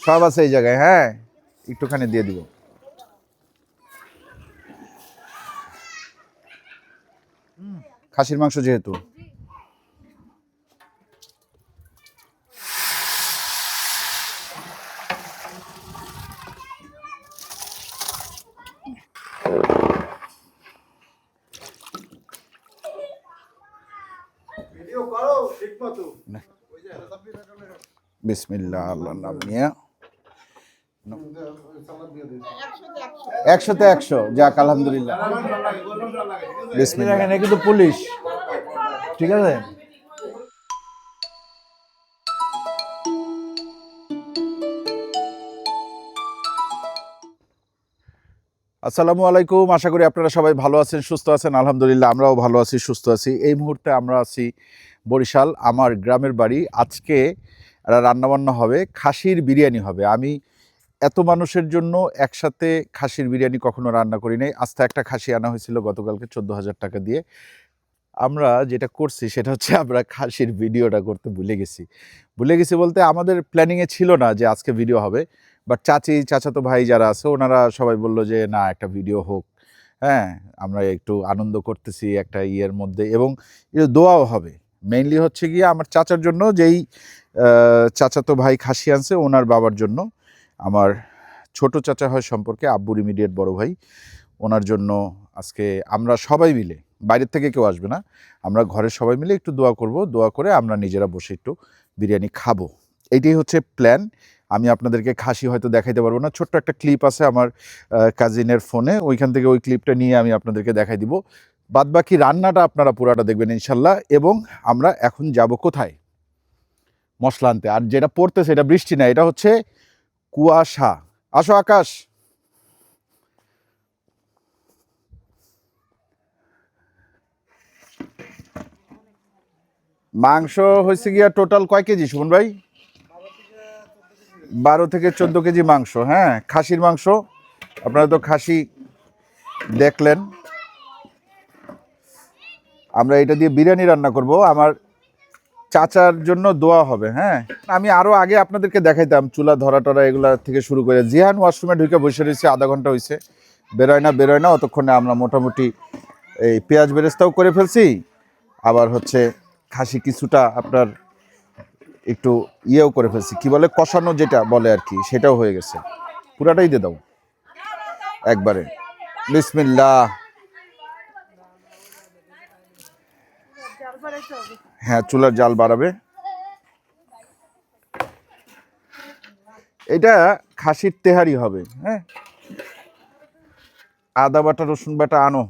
সব আছে এই জায়গায়। হ্যাঁ, একটুখানি দিয়ে দিব। খাসির মাংস যেহেতু। বিসমিল্লাহ, আল্লাহর নাম নিয়ে। 100-তে 100, যাক আলহামদুলিল্লাহ। বিসমিল্লাহ। এখানে কিন্তু পুলিশ, ঠিক আছে। আসসালামু আলাইকুম, আশা করি আপনারা সবাই ভালো আছেন, সুস্থ আছেন। আলহামদুলিল্লাহ আমরাও ভালো আছি, সুস্থ আছি। এই মুহূর্তে আমরা আছি বরিশাল, আমার গ্রামের বাড়ি। আজকে রান্নাবান্না হবে, খাসির বিরিয়ানি হবে। আমি এত মানুষের জন্য একসাথে খাসির বিরিয়ানি কখনো রান্না করি নাই। আস্তে একটা খাসি আনা হয়েছিল গতকালকে 14,000 টাকা দিয়ে। আমরা যেটা করছি সেটা হচ্ছে আমরা খাসির ভিডিওটা করতে ভুলে গেছি বলতে আমাদের প্ল্যানিংয়ে ছিল না যে আজকে ভিডিও হবে। বাট চাচাতো ভাই যারা আছে ওনারা সবাই বলল যে না, একটা ভিডিও হোক। হ্যাঁ, আমরা একটু আনন্দ করতেছি একটা ইয়ের মধ্যে, এবং দোয়াও হবে। মেইনলি হচ্ছে গিয়ে আমার চাচার জন্য, যেই চাচাতো ভাই খাসি আনছে ওনার বাবার জন্য। আমার ছোট চাচা হয় সম্পর্কে, আব্বুর ইমিডিয়েট বড় ভাই। ওনার জন্য আজকে আমরা সবাই মিলে, বাইরের থেকে কেউ আসবে না, আমরা ঘরের সবাই মিলে একটু দোয়া করব। দোয়া করে আমরা নিজেরা বসে একটু বিরিয়ানি খাবো, এইটাই হচ্ছে প্ল্যান। আমি আপনাদেরকে খাসি হয়তো দেখাইতে পারবো না, ছোট্ট একটা ক্লিপ আছে আমার কাজিনের ফোনে, ওইখান থেকে ওই ক্লিপটা নিয়ে আমি আপনাদেরকে দেখাই দিব। বাদবাকি রান্নাটা আপনারা পুরাটা দেখবেন ইনশাল্লাহ। এবং আমরা এখন যাব কোথায়? মশলা আনতে। আর যেটা পড়তেছে এটা বৃষ্টি না, এটা হচ্ছে কুয়াশা। আসো আকাশ। মাংস হয়েছে গিয়া টোটাল কয় কেজি সুমন ভাই? 12 থেকে 14 কেজি মাংস। হ্যাঁ, খাসির মাংস। আপনারা তো খাসি দেখলেন। আমরা এটা দিয়ে বিরিয়ানি রান্না করব। আমার চাচার জন্য দোয়া হবে। হ্যাঁ, আমি আরো আগে আপনাদেরকে দেখাইতাম চুলা ধরা টরা এগুলা থেকে শুরু করে। জিহান ওয়াশরুমে ঢুকে বসে রয়েছে, আধা ঘন্টা হয়েছে, বেরোয় না। অতক্ষণে আমরা মোটামুটি এই পেঁয়াজ বেরেস্তাও করে ফেলছি, আবার হচ্ছে খাসি কিছুটা আপনার একটু ইয়েও করে ফেলছি, কি বলে কষানো যেটা বলে আর কি, সেটাও হয়ে গেছে। পুরাটাই দিয়ে দাও একবারে। বিসমিল্লাহ। হ্যাঁ, চুলার জাল বাড়াবে। এটা খাসির তেহারি হবে। হ্যাঁ, আদা বাটা রসুন বাটা আনো।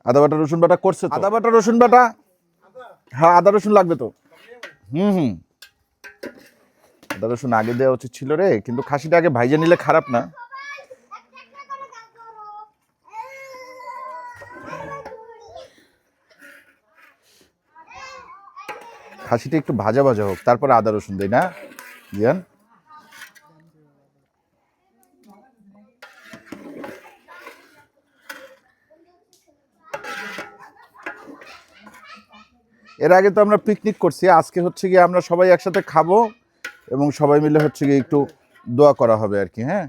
আদা বাটা রসুন বাটা করছে তো? আদা বাটা রসুন বাটা, হ্যাঁ আদা রসুন লাগবে তো। হুম, আদা রসুন আগে দেওয়া উচিত ছিল রে, কিন্তু খাসিটা আগে ভাইজে নিলে খারাপ না। খাসিটা একটু ভাজা ভাজা হোক, তারপরে আদা রসুন দেই না জিয়ান। এর আগে তো আমরা পিকনিক করছি, আজকে হচ্ছে গিয়ে আমরা সবাই একসাথে খাবো এবং সবাই মিলে হচ্ছে গিয়ে একটু দোয়া করা হবে আর কি। হ্যাঁ,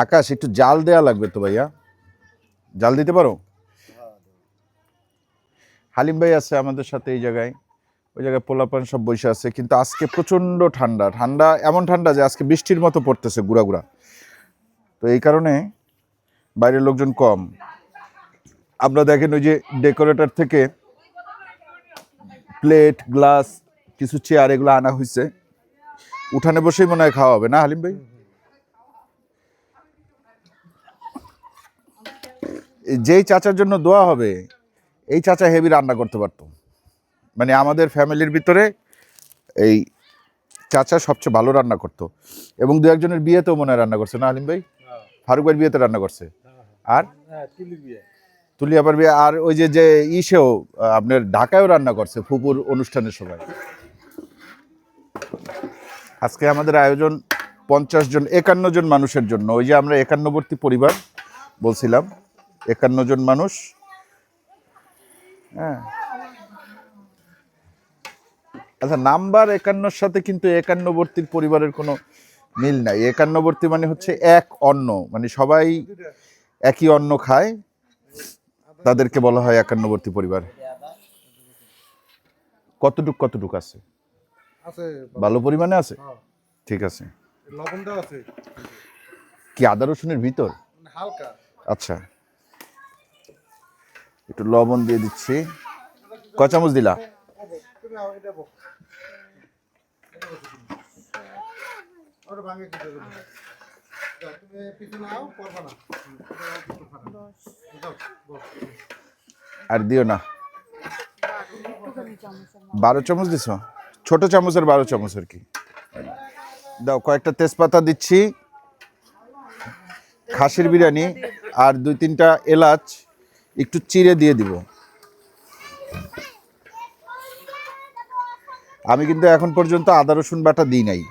আকাশ একটু জাল দেয়া লাগবে তো ভাইয়া, জাল দিতে পারো? হালিম ভাই আছে আমাদের সাথে এই জায়গায়, ওই জায়গায় পোলাপান সব বসে আছে। কিন্তু আজকে প্রচন্ড ঠান্ডা, এমন ঠান্ডা যে আজকে বৃষ্টির মতো পড়তেছে গুড়া। তো এই কারণে বাইরের লোকজন কম। আপনারা দেখেন ওই যে ডেকোরেটর থেকে প্লেট, গ্লাস, কিছু চেয়ার এগুলো আনা হয়েছে। উঠানে বসেই মনে হয় খাওয়া হবে না হালিম ভাই? যেই চাচার জন্য দোয়া হবে, এই চাচা হেভি রান্না করতে পারতো। মানে আমাদের ফ্যামিলির ভিতরে এই চাচা সবচেয়ে ভালো রান্না করতো, এবং দু একজনের বিয়েতেও মনে হয় রান্না করছে না হালিম ভাই? ফারুক ভাইয়ের বিয়েতে রান্না করছে, আর তুলিয়াপার বিয়ে, আর ওই যে ইসেও আপনার ঢাকায়ও রান্না করছে ফুপুর অনুষ্ঠানের সময়। আজকে আমাদের আয়োজন 50 জন, 51 জন মানুষের জন্য। ওই যে আমরা 51বর্তী পরিবার বলছিলাম, 51 জন মানুষ। হ্যাঁ, আচ্ছা, নাম্বার 51 সাথে কিন্তু একান্নবর্তীর পরিবারের কোনো মিল নাই। একান্নবর্তী মানে হচ্ছে এক অন্ন, মানে সবাই একই অন্ন খায়, তাদেরকে বলা হয় একান্নবর্তী পরিবার। কতটুক কতটুক আছে? ভালো পরিমাণে আছে, ঠিক আছে। কি আদা রসুনের ভিতর? হালকা। আচ্ছা, একটু লবণ দিয়ে দিচ্ছি। কয় চামচ দিলা? আর দিও না। 12 চামচ দিছ? ছোট চামচের 12 চামচ আর কি। দাও, কয়েকটা তেজপাতা দিচ্ছি, খাসির বিরিয়ানি, আর 2-3টা এলাচ একটু চিড়ে দিয়ে দিব। আমি কিন্তু এখন পর্যন্ত আদা রসুন বাটা দিই নাই।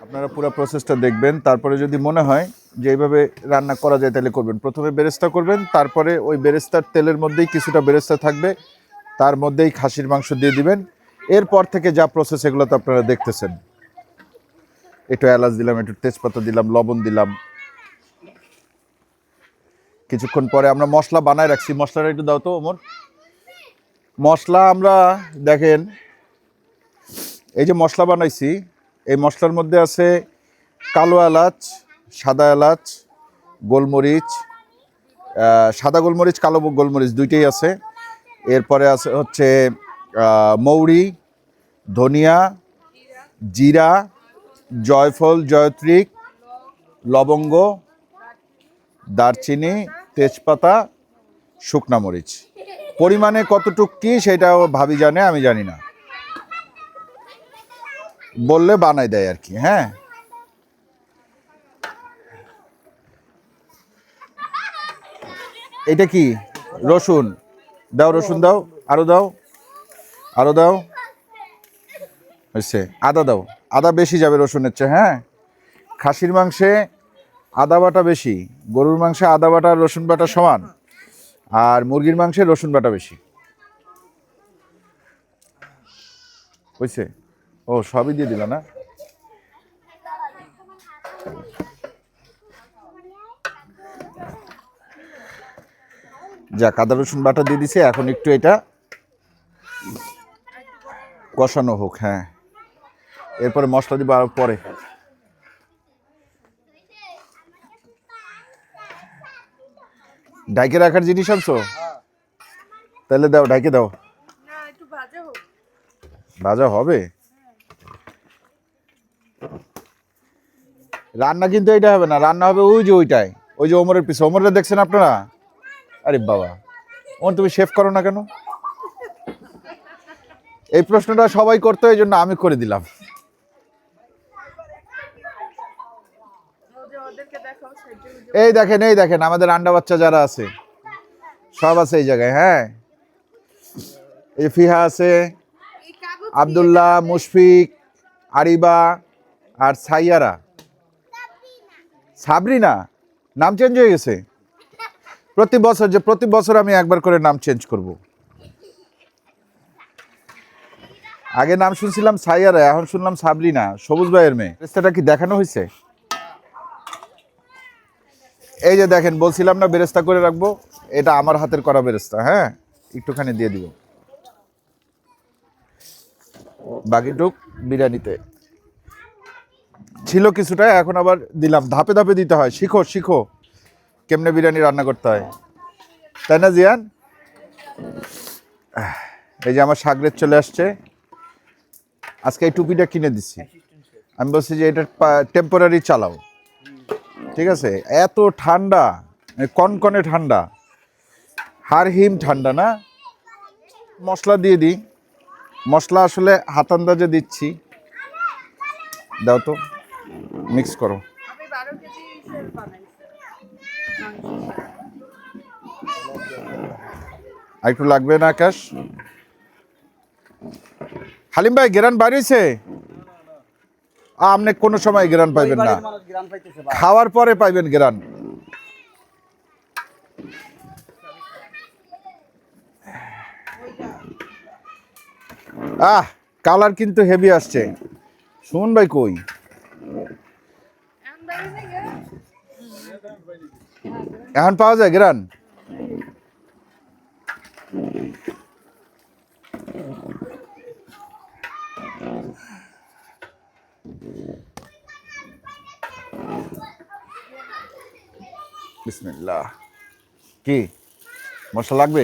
আপনারা পুরো প্রসেসটা দেখবেন, তারপরে যদি মনে হয় যে এইভাবে রান্না করা যায় তাহলে করবেন। প্রথমে বেরেস্তা করবেন, তারপরে ওই বেরেস্তার তেলের মধ্যেই কিছুটা বেরেস্তা থাকবে, তার মধ্যেই খাসির মাংস দিয়ে দিবেন। এরপর থেকে যা প্রসেস এগুলো তো আপনারা দেখতেছেন। একটু এলাচ দিলাম, একটু তেজপাতা দিলাম, লবণ দিলাম। কিছুক্ষণ পরে আমরা মশলা বানায় রাখছি, মশলাটা একটু দাও তো ওমর। মশলা আমরা দেখেন, এই যে মশলা বানাইছি, এই মশলার মধ্যে আছে কালো এলাচ, সাদা এলাচ, গোলমরিচ, সাদা গোলমরিচ, কালো গোলমরিচ দুইটাই আছে। এরপরে আছে হচ্ছে মৌরি, ধনিয়া, জিরা, জয়ফল, জয়ত্রী, লবঙ্গ, দারচিনি, তেজপাতা, শুকনা মরিচ। পরিমাণে কতটুক কি সেটাও ভাবি জানে, আমি জানি না, বললে বানাই দেয় আর কি। হ্যাঁ, এটা কি? রসুন দাও, রসুন দাও, আরো দাও, আরো দাও, হয়েছে। আদা দাও, আদা বেশি যাবে রসুনের চেয়ে। হ্যাঁ, খাসির মাংসে আদা বাটা বেশি, গরুর মাংসে আদা বাটা আর রসুন বাটা সমান, আর মুরগির মাংসে রসুন বাটা বেশি। হয়েছে? ও, সবই দিয়ে দিল না? যাক, আদা রসুন বাটা দিয়ে দিছে, এখন একটু এটা কষানো হোক। হ্যাঁ, এরপরে মশলা দিব আর পরে। ঢাইকে রাখার জিনিস আনছো? তাহলে দাও, ঢাইকে দাও। ভাজা হবে? রান্না কিন্তু এটা হবে না, রান্না হবে ওই যে ওইটাই, ওই যে ওমরের পিছে। ওমরটা দেখছেন আপনারা? আরে বাবা, ওমর তুমি শেভ করো না কেন? এই প্রশ্নটা সবাই করতো, এই জন্য আমি করে দিলাম। এই দেখেন, এই দেখেন আমাদের আন্ডা বাচ্চা যারা আছে সব আছে এই জায়গায়। হ্যাঁ, এই ফিহা আছে, আব্দুল্লাহ, মুশফিক, আরিবা, আর সাইয়ারা। সাবরিনা নাম চেঞ্জ হয়ে গেছে প্রতি বছর আমি একবার করে নাম চেঞ্জ করব। আগে নাম শুনছিলাম সাইয়ারা, এখন শুনলাম সাবরিনা, সবুজ ভাইয়ের মেয়ে। বেরেস্তাটা কি দেখানো হয়েছে? এই যে দেখেন, বলছিলাম না বেরেস্তা করে রাখবো, এটা আমার হাতের করা বেরেস্তা। হ্যাঁ, একটুখানি দিয়ে দিব, বাকিটুক বিরিয়ানিতে ছিল কিছুটা, এখন আবার দিলাম। ধাপে ধাপে দিতে হয়, শিখো শিখো কেমনে বিরিয়ানি রান্না করতে হয়, তাই না জিয়ান? এই যে আমার সাগরেদ চলে আসছে, আজকে এই টুপিটা কিনে দিচ্ছি। আমি বলছি যে এটা টেম্পোরারি চালাও, ঠিক আছে? এত ঠান্ডা, কনকনে ঠান্ডা, হাড় হিম ঠান্ডা না। মশলা দিয়ে দিই, মশলা আসলে হাত আন্দাজে দিচ্ছি। দাও তো, মিক্স করো। আর একটু লাগবে না আকাশ? হালিম ভাই, গেরান বাড়িয়েছে? আপনি কোনো সময় গ্রান পাইবেন না, খাওয়ার পরে পাইবেন গ্রান। কালার কিন্তু হেভি আসছে। সুমন ভাই কই? এখন পাওয়া যায় গ্রান? বিসমিল্লাহ। কি মশলা লাগবে?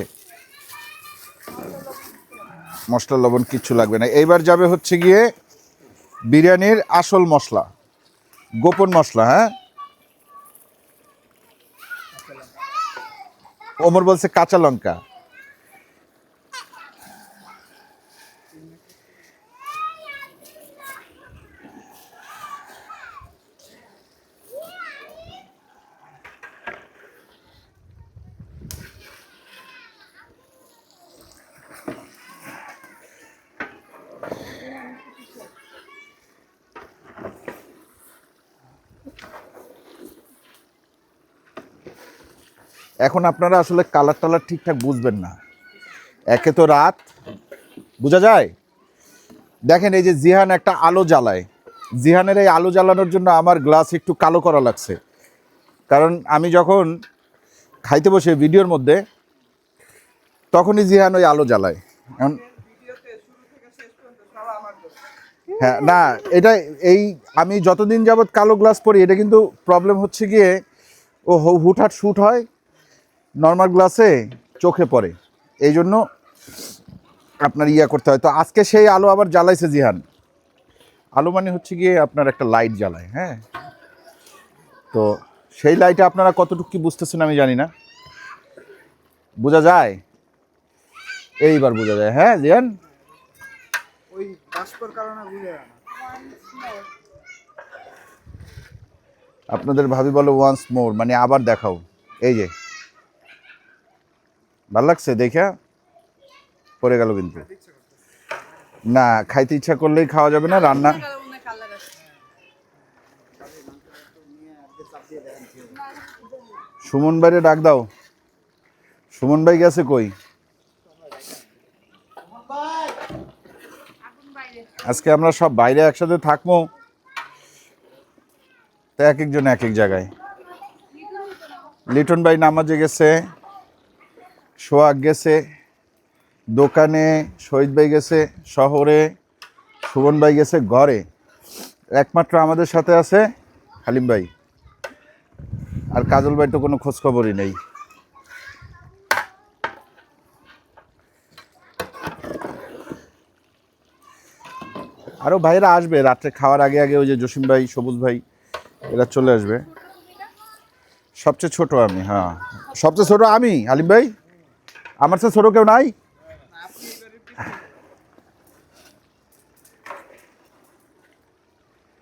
মশলা লবণ কিচ্ছু লাগবে না। এইবার যাবে হচ্ছে গিয়ে বিরিয়ানির আসল মশলা, গোপন মশলা। হ্যাঁ, ওমর বলছে কাঁচা লঙ্কা। এখন আপনারা আসলে কালার টালার ঠিকঠাক বুঝবেন না, একে তো রাত, বোঝা যায়। দেখেন এই যে জিহান একটা আলো জ্বালায়, জিহানের এই আলো জ্বালানোর জন্য আমার গ্লাস একটু কালো করা লাগছে, কারণ আমি যখন খাইতে বসে ভিডিওর মধ্যে তখনই জিহান ওই আলো জ্বালায়। এখন হ্যাঁ, না এটা এই আমি যতদিন যাবৎ কালো গ্লাস পরি, এটা কিন্তু প্রবলেম হচ্ছে গিয়ে ও হুটহাট শ্যুট হয়, নর্মাল গ্লাসে চোখে পড়ে, এই জন্য আপনার ইয়া করতে হয়। তো আজকে সেই আলো আবার জ্বালাইছে জিহান। আলো মানে হচ্ছে গিয়ে আপনার একটা লাইট জ্বালায়। হ্যাঁ, তো সেই লাইটে আপনারা কতটুকু কি বুঝতেছেন আমি জানি না, বোঝা যায়? এইবার বোঝা যায়। হ্যাঁ জিহান, ওই বাষ্পের কারণে বুঝে না। আপনাদের ভাবি বলো ওয়ান্স মোর, মানে আবার দেখাও। এই যে ভাল লাগছে দেখা, পড়ে গেল কিন্তু। না, খাইতে ইচ্ছা করলেই খাওয়া যাবে না, রান্না। সুমন ভাইরে ডাক দাও। সুমন ভাই গেছে কই? আজকে আমরা সব বাইরে একসাথে থাকবো, তো এক একজন এক এক জায়গায়। লিটন ভাই নামাজে গেছে, সোহাগ গেছে দোকানে, শহীদ ভাই গেছে শহরে, সুমন ভাই গেছে ঘরে, একমাত্র আমাদের সাথে আছে হালিম ভাই। আর কাজল ভাই তো কোনো খোঁজ খবরই নেই। আরও ভাইরা আসবে রাত্রে খাওয়ার আগে আগে, ওই যে জসিম ভাই, সবুজ ভাই, এরা চলে আসবে। সবচেয়ে ছোট আমি, হ্যাঁ সবচেয়ে ছোট আমি। হালিম ভাই, আমার চেয়ে ছোট কেউ নাই?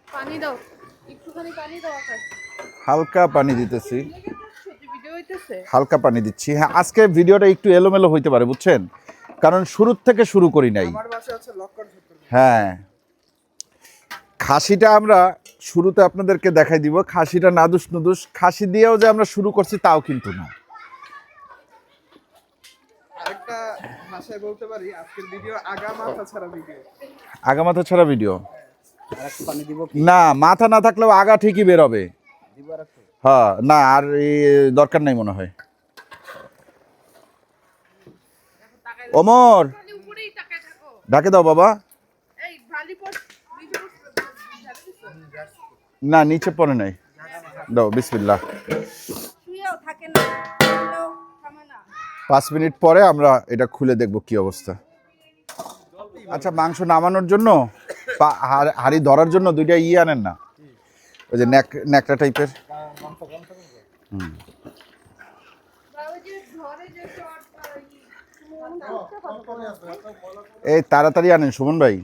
পানি দাও, একটুখানি পানি দাও। হালকা পানি দিতেছি, ভিডিও হইতেছে, হালকা পানি দিচ্ছি। হ্যাঁ, আজকে ভিডিওটা একটু এলোমেলো হইতে পারে, বুঝছেন, কারণ শুরুর থেকে শুরু করি নাই। আমার বাসা আছে লক্কর সত্তর। হ্যাঁ, খাসিটা আমরা শুরুতে আপনাদেরকে দেখাই দিব, খাসিটা নাদুস নুদুস, খাসি দিয়েও যে আমরা শুরু করছি তাও কিন্তু না। আরেকটা ভাষায় বলতে পারি, আজকের ভিডিও আগা মাথা ছাড়া ভিডিও। আগা মাথা ছাড়া ভিডিও আরেকটু পানি দিব কি? না, মাথা না থাকলেও আগা ঠিকই বের হবে। দিব আরেকটু? হ্যাঁ, না আর দরকার নাই মনে হয়। ওমর, উপরেই তাকায় থাকো। ঢাকে দাও বাবা। এই ভালি পড়, না, নিচে পড়ে নাই, দাও বিসমিল্লাহ। শুয়েও থাকে না, শুয়েও থামে না। 5 মিনিট পরে আমরা এটা খুলে দেখব কি অবস্থা। আচ্ছা, মাংস নামানোর জন্য হাড়ি ধরার জন্য দুইটা আনেন না, ওই যে ন্যাকড়া টাইপের। এই তাড়াতাড়ি আনেন সুমন ভাই,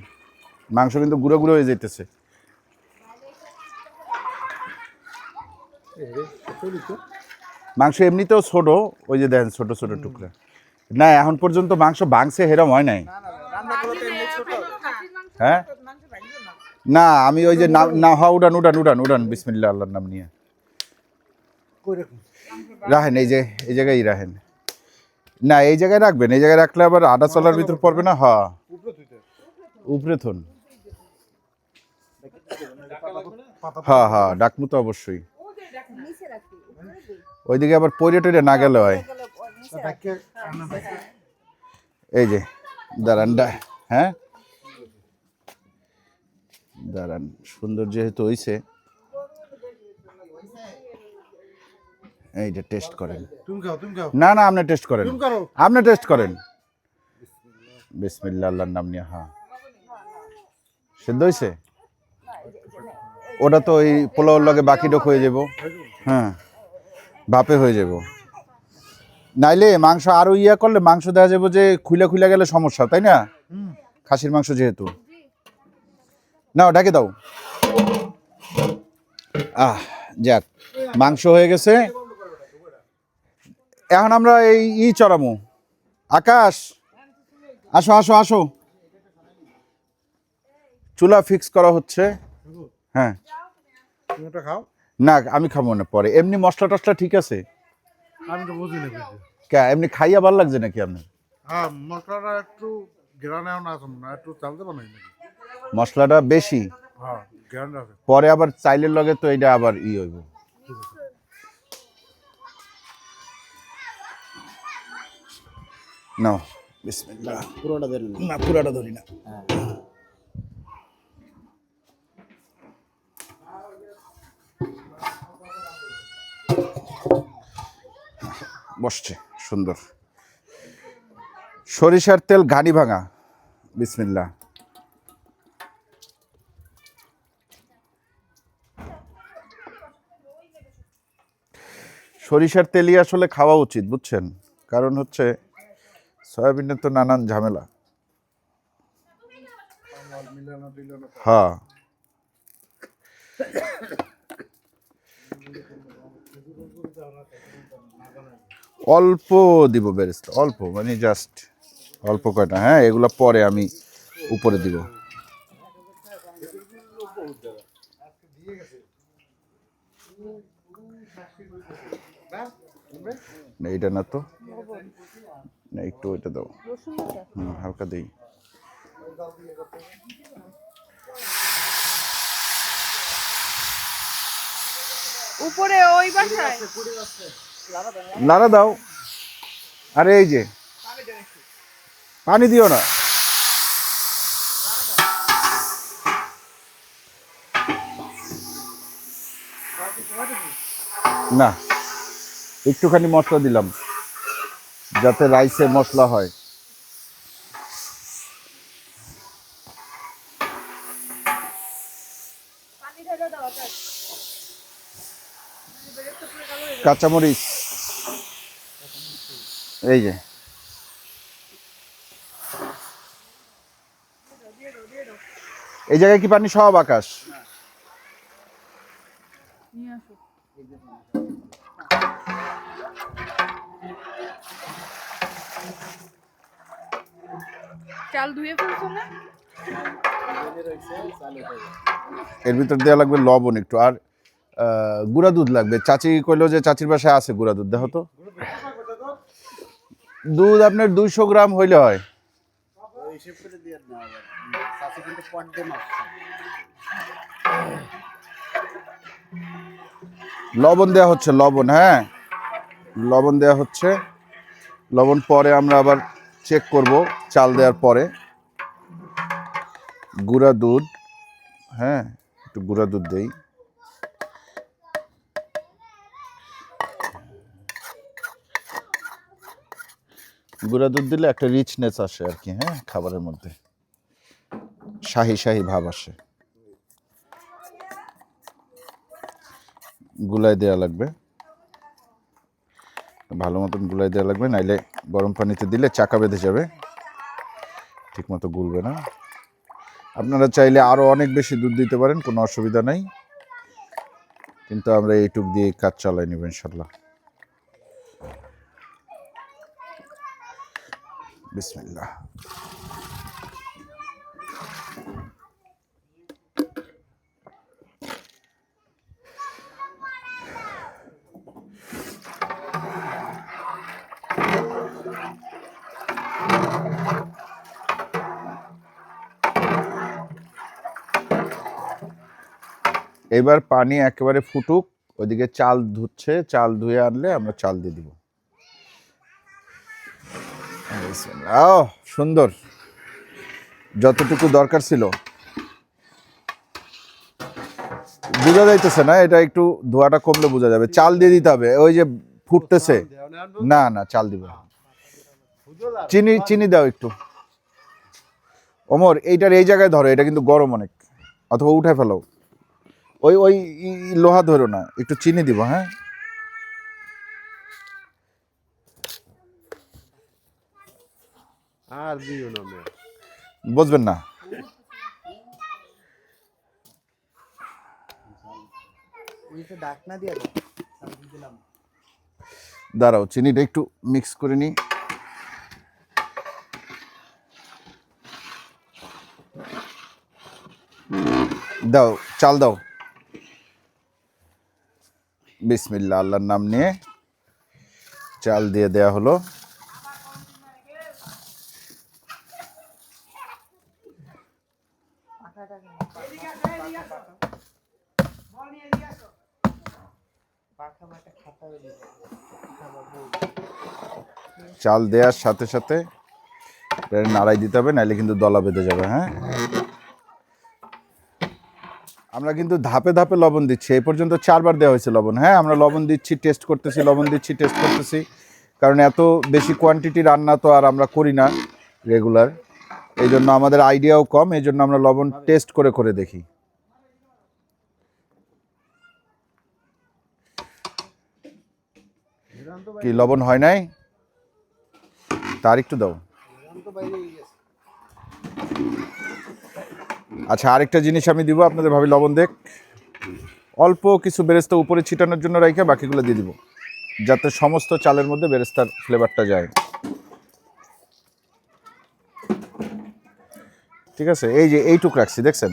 মাংস কিন্তু গুঁড়ো গুঁড়ো হয়ে যেতেছে। মাংস এমনিতেও ছোট, ওই যে দেখেন ছোট ছোট টুকরা। না, এখন পর্যন্ত মাংস ভাঙছে হেরম হয় নাই। রান্না করতে এমনি ছোট। হ্যাঁ, না আমি ওই যে না হ্যাঁ উড়ান উড়ান উড়ান উড়ান বিসমিল্লাহ আল্লাহর নাম নিয়ে রাখেন এই জায়গায় রাখেন না এই জায়গায় রাখবেন এই জায়গায় রাখলে আবার আডা চলার ভিতর পড়বে না হ্যাঁ উপরে থন হ্যাঁ হ্যাঁ ডাকমু তো অবশ্যই নিচে রাখি উপরে দিই ওইদিকে আবার পরে টরে না গেলে হয় নিচে রাখি এই যে দাঁড়ান হ্যাঁ দাঁড়ান সুন্দর যেহেতু হইছে এইটা টেস্ট করেন তুমি খাও না না আপনি টেস্ট করেন তুমি করো আপনি টেস্ট করেন বিসমিল্লাহ আল্লাহর নাম নিয়ে হ্যাঁ সিদ্ধ হয়েছে ওটা তো ওই পোলাওর লগে বাকি ডোক হয়ে যাব হ্যাঁ ভাপে হয়ে যাব নাইলে মাংস আরো ইয়া করলে মাংস দেওয়া যাবো যে খুলে গেলে সমস্যা তাই না খাসির মাংস যেহেতু নাও ঢাকে দাও যাক মাংস হয়ে গেছে এখন আমরা এই চড়ামু আকাশ আসো আসো আসো চুলা ফিক্স করা হচ্ছে হ্যাঁ তুমি ওটা খাও না আমি খাবো না পরে এমনি মশলা টসলা ঠিক আছে আমি তো বুঝি না কিছু কে এমনি খাইয়া ভালো লাগছে নাকি আপনার হ্যাঁ মশলাটা একটু গ্রানেও না আছে না একটু চালতে বানাই নাকি মশলাটা বেশি হ্যাঁ গ্রান আছে পরে আবার চাইলের লগে তো এটা আবার হইব নাও বিসমিল্লাহ পুরোটা ধরে না পুরাটা ধরি না বসছে সুন্দর সরিষার তেল ঘানি ভাঙা বিসমিল্লাহ সরিষার তেলই আসলে খাওয়া উচিত বুঝছেন কারণ হচ্ছে সয়াবিনের তো নানান ঝামেলা হ্যাঁ অল্প দিব বেরেস্তা অল্প মানে জাস্ট অল্প কয়টা হ্যাঁ এগুলো পরে আমি উপরে দিব না এইটা না তো না একটু ওইটা দাও হালকা দিই উপরে ওই বাসায় লাড়া দাও আরে এই যে পানি দিও না না একটুখানি মশলা দিলাম যাতে রাইসে মশলা হয় পানি ঢেলে দাও আকাশ কাঁচামরিচ এই যে এই জায়গায় কি পানি সব আকাশ চাল ধুয়ে ফেলছো না এর ভিতর দেওয়া লাগবে লবণ একটু আর গুঁড়া দুধ লাগবে চাচি কইলো যে চাচির বাসায় আছে গুঁড়া দুধ দেখো তো দুধ আপনার 200 গ্রাম হইলে হয় লবণ দেওয়া হচ্ছে লবণ হ্যাঁ লবণ দেওয়া হচ্ছে লবণ পরে আমরা আবার চেক করব চাল দেওয়ার পরে গুঁড়া দুধ হ্যাঁ একটু গুঁড়া দুধ দেই গুঁড়া দুধ দিলে একটা রিচনেস আসে আর কি হ্যাঁ খাবারের মধ্যে শাহি শাহি ভাব আসে গুলাই দেওয়া লাগবে ভালো মতন গুলাই দেওয়া লাগবে নাইলে গরম পানিতে দিলে চাকা বেঁধে যাবে ঠিক মতো গুলবে না আপনারা চাইলে আরো অনেক বেশি দুধ দিতে পারেন কোনো অসুবিধা নাই কিন্তু আমরা এইটুক দিয়ে কাজ চালাই নিব ইনশাল্লাহ বিসমিল্লাহ এবার পানি একেবারে ফুটুক, ওইদিকে চাল ধুচ্ছে, চাল ধুয়ে আনলে আমরা চাল দিয়ে দিব। আহ সুন্দর, যতটুকু দরকার ছিল। বোঝা যাইতেছে না, এটা একটু ধোয়াটা কমলে বোঝা যাবে। চাল দিয়ে দিতে হবে, ওই যে ফুটতেছে। না না, চাল দিব। চিনি চিনি দাও একটু। ওমর এইটার এই জায়গায় ধরো, এটা কিন্তু গরম অনেক, অথবা উঠায় ফেলো। ওই ওই লোহা ধরো না, একটু চিনি দিব। হ্যাঁ, আর দিও না মে বুঝবেন না। দাঁড়াও, চিনিটা একটু মিক্স করে নি। দাও, চাল দাও। বিসমিল্লাহ, আল্লাহর নাম নিয়ে চাল দিয়ে দেয়া হলো। চাল দেওয়ার সাথে সাথে নাড়াই দিতে হবে, নাইলে কিন্তু দলা বেঁধে যাবে। হ্যাঁ, আমরা কিন্তু ধাপে ধাপে লবণ দিচ্ছি। এই পর্যন্ত 4 বার দেওয়া হয়েছে লবণ। হ্যাঁ, আমরা লবণ দিচ্ছি, টেস্ট করতেছি, লবণ দিচ্ছি, টেস্ট করতেছি, কারণ এত বেশি কোয়ান্টিটি রান্না তো আর আমরা করি না রেগুলার, এই জন্য আমাদের আইডিয়াও কম, এই জন্য আমরা লবণ টেস্ট করে করে দেখি। কি লবণ হয় নাই? তার একটু দাও। আচ্ছা, আরেকটা জিনিস আমি দিব আপনাদের, ভাবি লবণ দেখ। অল্প কিছু বেরেস্তা উপরে ছিটানোর জন্য রাখে বাকিগুলো দিয়ে দিব, যাতে সমস্ত চালের মধ্যে বেরেস্তার ফ্লেভারটা যায়। ঠিক আছে, এই যে এইটুক রাখছি, দেখছেন?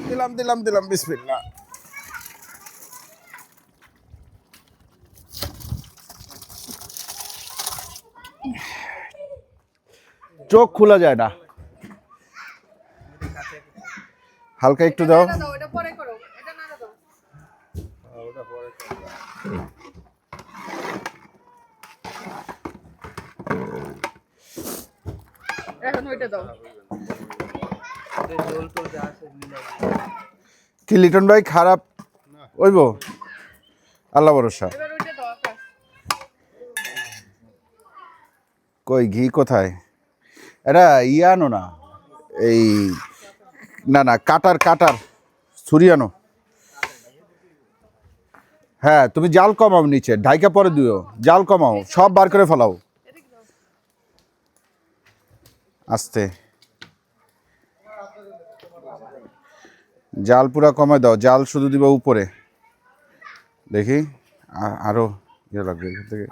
দিলাম দিলাম দিলাম, বিসমিল্লাহ। চোখ খোলা যায় না, হালকা একটু দাও। এটা পরে করো, এটা না দাও। এখন ওইটা দাও। কি লিটন ভাই, খারাপ ওইব? আল্লাহ ভরসা। এবার ওইটা দাও আকাশ। কই ঘি কোথায়? এটা আনো না, এই না না, কাটার কাটার ছুরি আনো। হ্যাঁ, তুমি জাল কমাও নিচে, ঢাইকা পরে দিও, জাল কমাও, সব বার করে ফেলাও আস্তে। জাল পুরা কমায় দাও, জাল শুধু দিবা উপরে। দেখি আরো ইয়ে লাগবে এখান থেকে।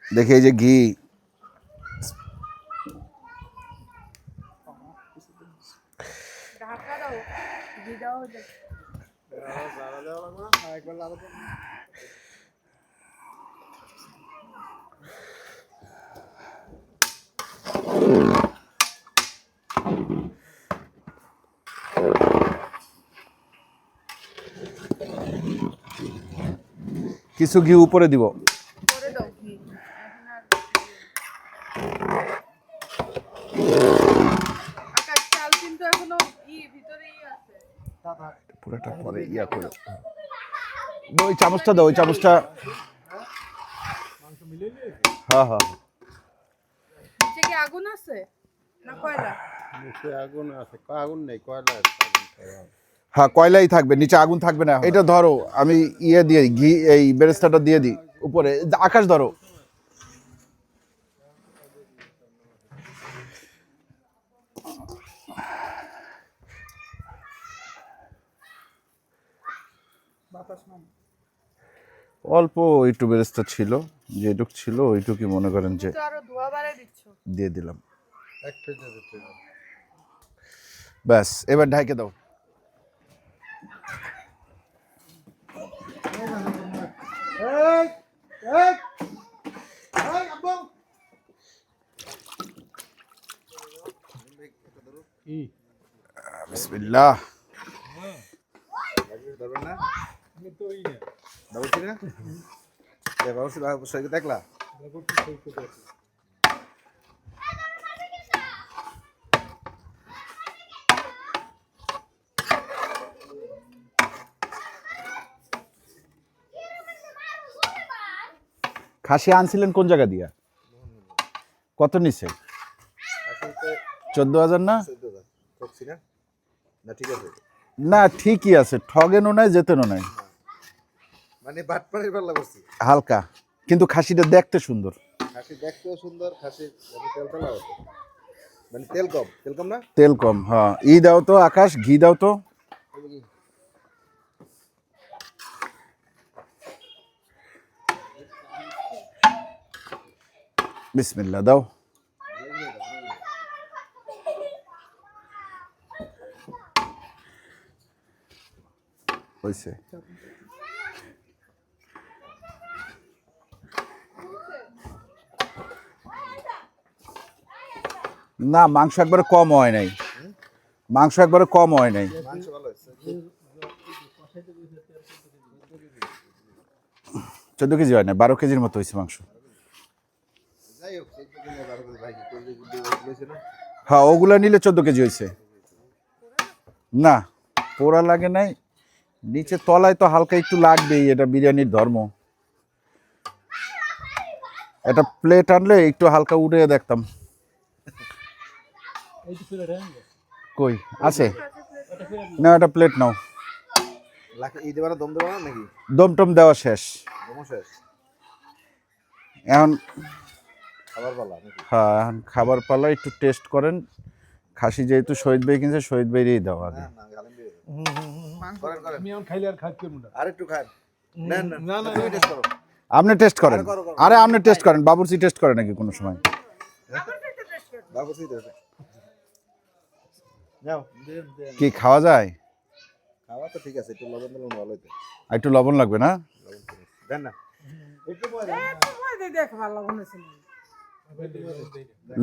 দেখি এই যে ঘি, ঢাকা দাও, ঘি দাও ওইটা। কিছু ঘি উপরে দিব। করে দাও ঘি। আকাশ, চাল কিন্তু এখনো ভিতরেই আছে। পুরোটা পরে ইয়া করে। ওই চামচটা দাও, ওই চামচটা। হ্যাঁ হ্যাঁ, নিচে কি আগুন আছে না কয়লা? মুখে আগুন আছে, আগুন নেই, কয়লা আছে। হ্যাঁ কয়লাই থাকবে, নিচে আগুন থাকবে না। এটা ধরো, আমি ইয়ে দিয়ে ঘি, এই বেরেস্তাটা দিয়ে দিই উপরে। আকাশ ধরো। অল্প একটু বেরেস্তা ছিল, যেটুক ছিল ওইটুকুই মনে করেন যে তো আরো ধোয়া বাড়ায় দিচ্ছ। দিয়ে দিলাম। এক পেজে দিতে হবে। ব্যাস, এবার ঢাইকে দাও। বিসমিল্লাহ। ধরবেন না বাবুর্চি না বাবুর্চি দেখলা খাসি আনছিলেন কোন জায়গা দিয়া? কত নিছে? 14,000 না? ঠকছি না না ঠিক আছে না ঠিকই আছে, ঠগেনও নাই যেতেনও নাই, মানে বাটপাড়ির পাল্লা করছি হালকা, কিন্তু খাসিটা দেখতে সুন্দর। খাসি দেখতেও সুন্দর খাসির তেল ফেলা হতো মানে তেল কম না তেল কম, হ্যাঁ। দাও তো আকাশ, ঘি দাও তো। বিসমিল্লাহ দাও। হইছে। না মাংস একবারে কম হয় নাই, মাংস একবারে কম হয় নাই। মাংস ভালো হয়েছে 14 কেজি হয় না, 12 কেজির মতো হয়েছে মাংস। যাই হোক সেই তো কিনে বার করে ভাই কইছে না হ্যাঁ ওগুলা নিলে 14 কেজি হয়েছে। না পোড়া লাগে নাই, নিচে তলায় তো হালকা একটু লাগবেই, এটা বিরিয়ানির ধর্ম। একটা প্লেট আনলে একটু হালকা উঠে দেখতাম। কই আছে? না একটা প্লেট নাও। লাকে এই দেবানা দম দেবানা নাকি দম টম দেওয়া শেষ, দম শেষ এখন খাবার পালা নাকি হ্যাঁ এখন খাবার পালা, একটু টেস্ট করেন। খাসি যেহেতু শহীদ ভাই কিনছে, শহীদ ভাইয়েরই দাও আগে। না গালেন দিয়ে করেন আমি এখন খাইলে আর খাইতে পারবো না। আরেকটু খান না না না, না, তুমি টেস্ট করো আপনি টেস্ট করেন। করো। আরে আপনি টেস্ট করেন, বাবুর্চি টেস্ট করে নাকি কোনো সময়? বাবুর্চি দেবে যাও কি খাওয়া যায়? খাওয়া তো ঠিক আছে একটু লবণ দিলে ভালো হইতো আর একটু লবণ লাগবে না? দেন না দেখ ভালো হয়েছে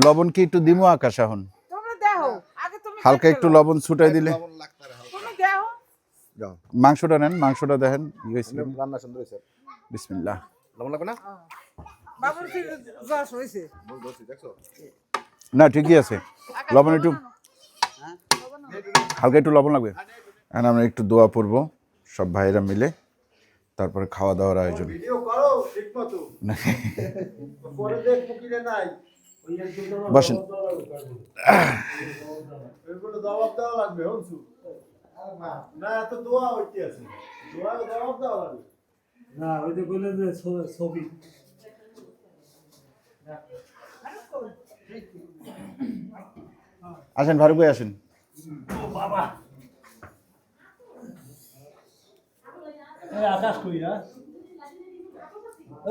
লবণ কি একটু দিমু আকাশ এখন? তোমরা দেখো আগে তুমি হালকা একটু লবণ ছুটাই দিলে। লবণ লাগতারে হালকা তুমি দেখো যাও মাংসটা নেন, মাংসটা দেখেন কি হয়েছে। রান্না সুন্দর হইছে বিসমিল্লাহ। লবণ লাগবে না বাবুর কি জস হয়েছে বল দোস্ত দেখছো না ঠিকই আছে, লবণ একটু হালকা একটু লবণ লাগবে। এখন আমরা একটু দোয়া পড়বো সব ভাইয়েরা মিলে, তারপরে খাওয়া দাওয়ার আয়োজন। ভিডিও করো ঠিকমতো পরে দেখবো কিরে নাই বসেন। এগুলো জবাব দেওয়া লাগবে হনসু না এত দোয়া হইতে আছে দোয়া জবাব দেওয়া লাগবে না ওই যে বলে যে ছবি আসেন ফারুক ভাই আসেন। বাবা এই আকাশ কই না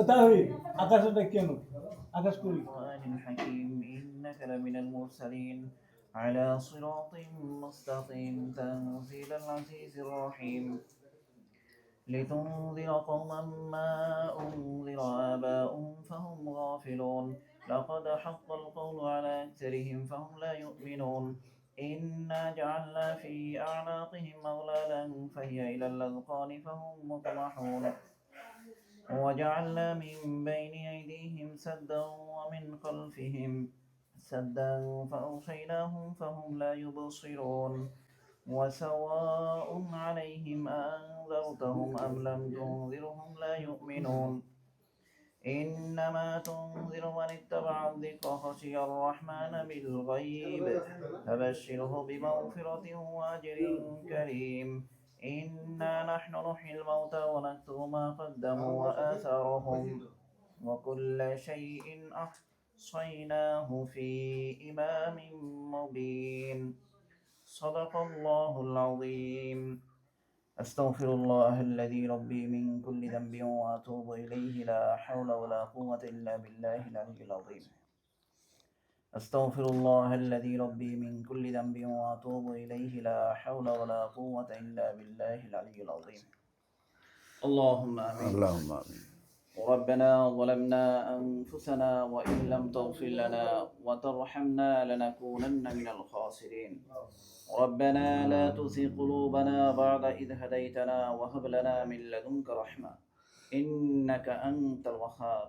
তাই আকাশটা কেন আকাশ কই القرآن الحكيم إنك لمن المرسلين على صراط مستقيم تنزيل العزيز الرحيم لتنذر قوما ما أنذر آباؤهم فهم غافلون لقد حق القول على أكثرهم فهم لا يؤمنون إنا جعلنا في أعناقهم أغلالا فهي إلى الأذقان فهم مقمحون وجعلنا من بين أيديهم سدا ومن خلفهم سدا فأغشيناهم فهم لا يبصرون وسواء عليهم أنذرتهم أم لم تنذرهم لا يؤمنون إنما تنذر من اتبع الذكر خشي الرحمن بالغيب فبشره بمغفرة وأجر كريم إنا نحن نحيي الموتى ونكتب ما قدموا وآثارهم وكل شيء أحصيناه في إمام مبين صدق الله العظيم أستغفر الله الذي ربي من كل ذنب وأتوب إليه لا حول ولا قوة إلا بالله العلي العظيم أستغفر الله الذي ربي من كل ذنب وأتوب إليه لا حول ولا قوة إلا بالله العلي العظيم اللهم آمين اللهم آمين. ربنا ظلمنا أنفسنا وإن لم تغفر لنا وترحمنا لنكونن من الخاسرين ربنا لا تزغ قلوبنا بعد إذ هديتنا وهب لنا من لدنك رحمة إنك أنت الوهاب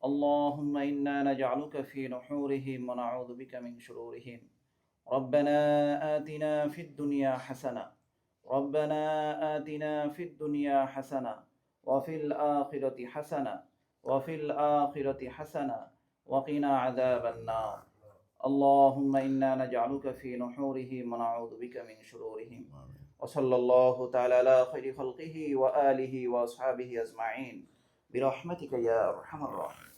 اللهم إنا نجعلك في نحورهم ونعوذ بك من شرورهم ربنا آتنا في الدنيا حسنة ربنا آتنا في الدنيا حسنة وفي الآخرة حسنة وفي الآخرة حسنة وقنا عذاب النار اللهم إنا نجعلك في نحورهم ونعوذ بك من شرورهم وصلى الله تعالى على خير خلقه وآله وأصحابه أجمعين برحمتك يا أرحم الراحمين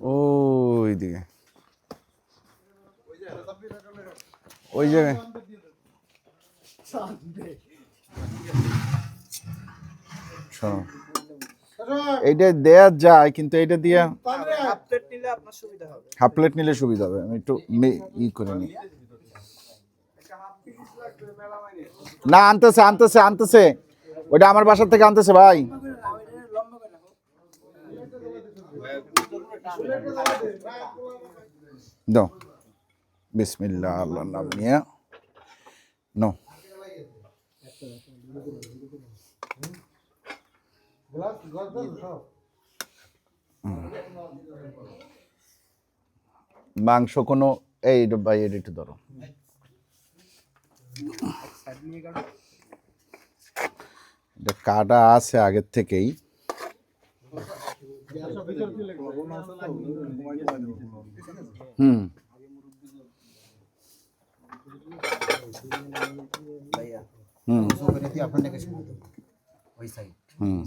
ওই দিকে ওই জায়গায় শোনো, এইটা দেয়া যায় কিন্তু এটা দিয়া হাফ প্লেট নিলে আপনার সুবিধা হবে। হাফ প্লেট নিলে সুবিধা হবে। আমি একটু ই করে নিই। না, আনতেছে আনতেছে আনতেছে, ওইটা আমার বাসা থেকে আনতেছে ভাই। দাও, বিসমিল্লাহ, আল্লাহর নাম নিয়ে নো। মাংস কোনো এই ভাই এটা একটু ধরো, এটা কাটা আছে আগের থেকেই। হুম হুম হুম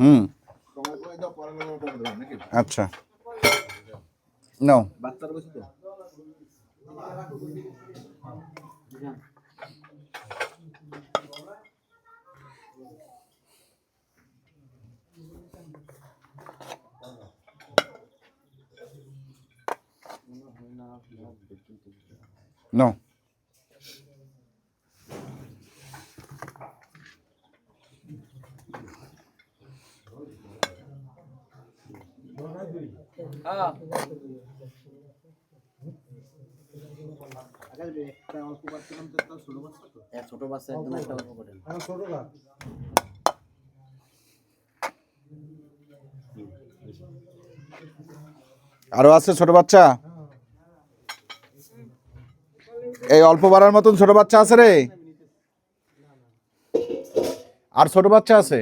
হুম আচ্ছা নাও। No. ছোট বাচ্চা একদম একটা অল্প করেন আরো আছে ছোট বাচ্চা? এই অল্প বাড়ার মতন ছোট বাচ্চা আছে রে? আর ছোট বাচ্চা আছে?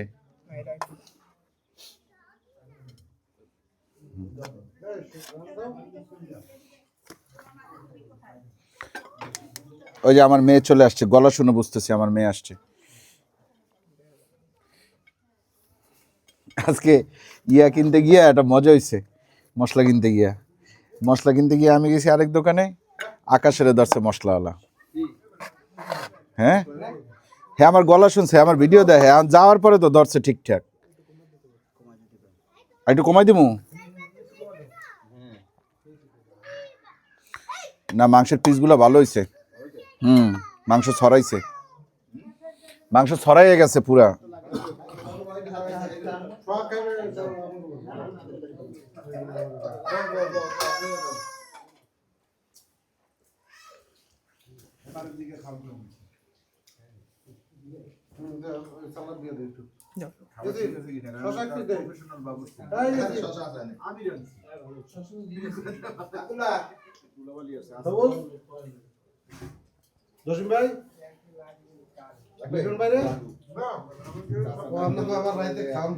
ওই যে আমার মেয়ে চলে আসছে, গলা শুনে বুঝতেছি আমার মেয়ে আসছে। আজকে ইয়া কিনতে গিয়া একটা মজা হয়েছে। মশলা কিনতে গিয়া আমি গেছি আরেক দোকানে, আকাশের ধরছে মশলাওয়ালা। হ্যাঁ হ্যাঁ, আমার গলা শুনছে, আমার ভিডিও দেখে, যাওয়ার পরে তো ধরছে ঠিকঠাক। একটু কমাই দিমু না? মাংসের পিসগুলো ভালো হয়েছে। মাংস ছড়াইছে, মাংস ছড়াইয়ে গেছে পুরা। জসিম ভাই, মিঠুন ভাই রে, ও আমরা তো আবার রাইতে খাওন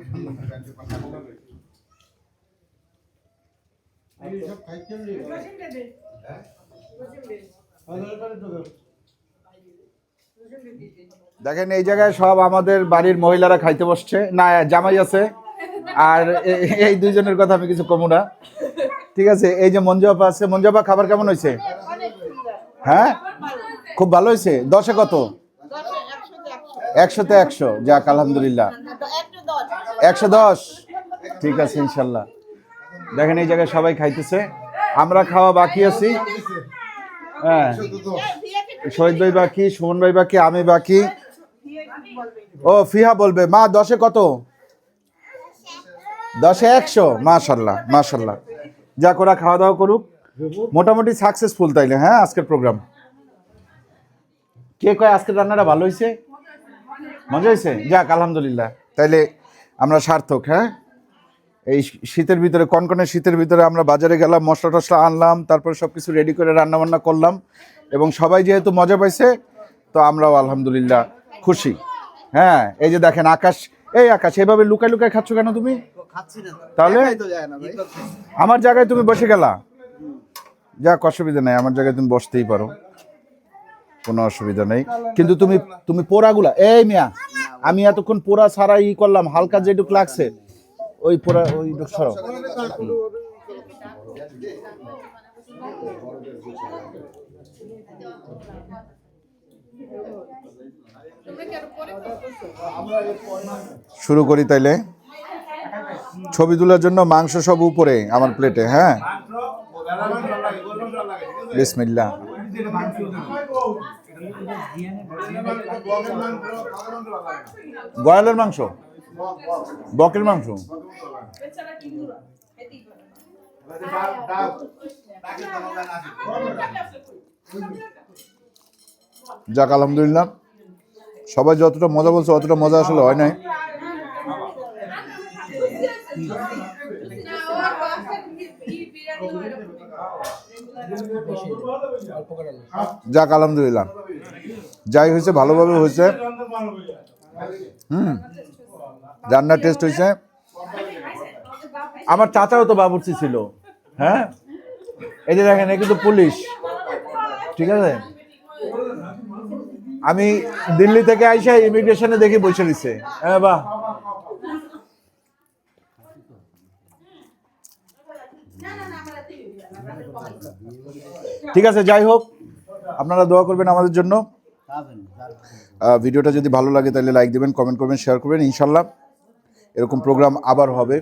এই সব খাইছেন রে? হ্যাঁ, দেখেন এই জায়গায় সব আমাদের বাড়ির মহিলারা খাইতে বসছে, না জামাই আছে, আর এই দুইজনের কথা আমি কিছু কমু না। ঠিক আছে, এই যে মঞ্জু আপা আছে। মঞ্জু আপা, খাবার কেমন হয়েছে? হ্যাঁ, খুব ভালো হয়েছে। 10-এ কত? 100-তে 100। যাক, আলহামদুলিল্লাহ। 110। ঠিক আছে ইনশাল্লাহ। দেখেন এই জায়গায় সবাই খাইতেছে, আমরা খাওয়া বাকি আছি। হ্যাঁ, শহীদ ভাই বাকি, সুমন ভাই বাকি, আমি বাকি। ও ফিহা বলবে। মা 10-এ কত? 10-এ 100। মাশাল্লাহ মাশাল্লাহ। যাক, ওরা খাওয়া দাওয়া করুক। মোটামুটি সাকসেসফুল তাইলে। হ্যাঁ, আজকের প্রোগ্রাম কে কয় আজকের রান্নাটা ভালো হয়েছে, মজা হয়েছে? যাক আলহামদুলিল্লাহ, তাইলে আমরা সার্থক। হ্যাঁ, এই শীতের ভিতরে, কনকনে শীতের ভিতরে আমরা বাজারে গেলাম, মশলা টশলা আনলাম, তারপরে সব কিছু রেডি করে রান্না বান্না করলাম, এবং সবাই যেহেতু মজা পাইছে তো আমরাও আলহামদুলিল্লাহ খুশি। হ্যাঁ, এই যে দেখেন আকাশ, এই আকাশ এভাবে লুকায় লুকায় খাচ্ছ কেন তুমি? তাহলে আমার জায়গায় তুমি বসে গেলা। যাক, অসুবিধা নেই, আমার জায়গায় তুমি বসতেই পারো, কোনো অসুবিধা নেই। কিন্তু তুমি পোড়াগুলা, এই মিয়া, আমি এতক্ষণ পোড়া ছাড়া ই করলাম, হালকা যেটুক লাগছে ওই পোড়া ওই সরো। শুরু করি তাইলে। ছবি তোলার জন্য মাংস সব উপরে আমার প্লেটে। হ্যাঁ, বিসমিল্লাহ। গয়ালের মাংস, বকের মাংস। যাক আলহামদুলিল্লাহ, সবাই যতটা মজা বলছে অতটা মজা আসলে হয় নাই। যাক আলহামদুলিল্লাহ, যাই হয়েছে ভালোভাবে হয়েছে। রান্নার টেস্ট হয়েছে। আমার চাচাও তো বাবুর্চি ছিল। হ্যাঁ, এই যে দেখেন, এ কিন্তু পুলিশ। ঠিক আছে, আমি দিল্লি থেকে আইসা ইমিগ্রেশনে দেখি বসে দিছে। হ্যাঁ বাহ, ঠিক আছে। যাই হোক, আপনারা দোয়া করবেন আমাদের জন্য। ভিডিওটা যদি ভালো লাগে তাহলে লাইক দিবেন, কমেন্ট করবেন, শেয়ার করবেন। ইনশাল্লাহ এরকম প্রোগ্রাম আবার হবে।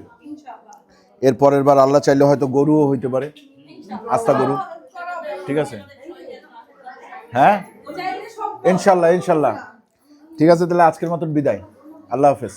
এর পরের বার আল্লাহ চাইলে হয়তো গরুও হইতে পারে, আস্তা গরু। ঠিক আছে, হ্যাঁ ইনশাল্লাহ ইনশাল্লাহ। ঠিক আছে, তাহলে আজকের মতন বিদায়। আল্লাহ হাফেজ।